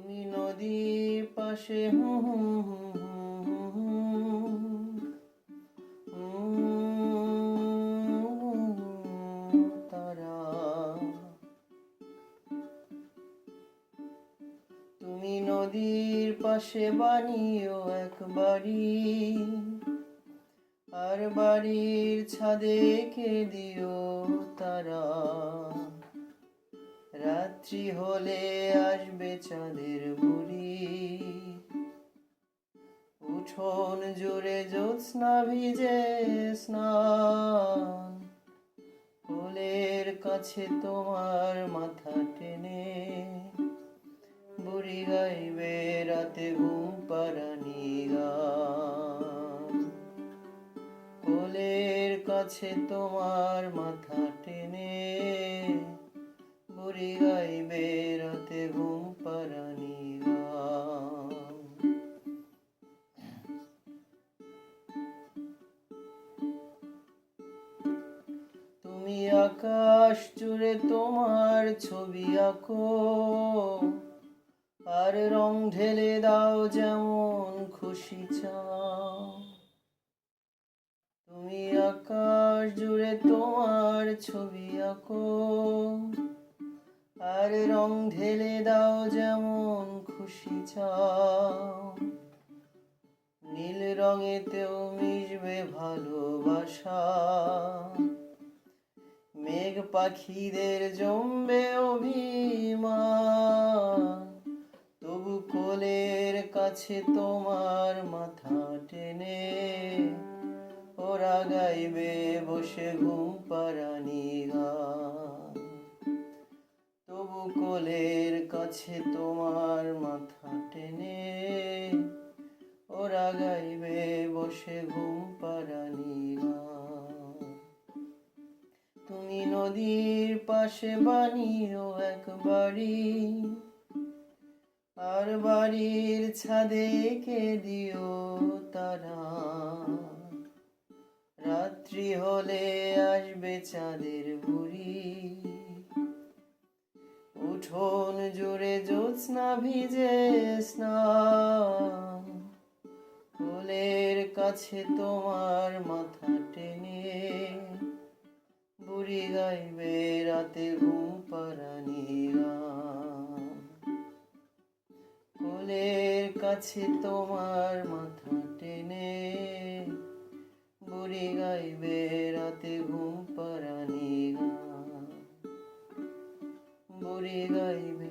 তুমি নদীর পাশে তারা, তুমি নদীর পাশে বানিও এক বাড়ি, আর বাড়ির ছাদে এঁকে দিও তারা। রাত্রি হলে আসবে চাঁদের বুড়ি, উঠোন জুড়ে জ্যোৎস্না ভিজে স্নান। কোলের কাছে তোমার মাথা টেনে বুড়ি গাইবে রাতে ঘুম পাড়ানি গান। কোলের কাছে তোমার মাথা টেনে বুড়ি গাইবে রাতে ঘুম পাড়ানি গান। তুমি আকাশ জুড়ে তোমার ছবি আঁকো, আর রং ঢেলে দাও যেমন খুশি চাও। তুমি আকাশ জুড়ে তোমার ছবি আঁকো, আর রং ঢেলে দাও যেমন খুশি চাও। নীল রঙেতেও মিশবে ভালোবাসা, মেঘ পাখিদের জমবে অভিমান। তবু কোলের কাছে তোমার মাথা টেনে ওরা গাইবে বসে ঘুম পাড়ানি গান। তবু কোলের কাছে তোমার মাথা টেনে ওরা গাইবে বসে ঘুম পাড়ানি গান। তুমি নদীর পাশে বানিও এক বাড়ি, আর বাড়ির ছাদে এঁকে দিও তারা। রাত্রি হলে আসবে চাঁদের বুড়ি, উঠোন জুড়ে জ্যোৎস্না ভিজে স্নান। কোলের কাছে তোমার মাথা টেনে বুড়ি গাইবে রাতে ঘুম পাড়ানি গান। কোলের কাছে তোমার মাথা টেনে বুড়ি গাইবে রাতে ঘুম পাড়ানি গান। বুড়ি গাইবে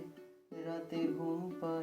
রাতে ঘুম পাড়ানি।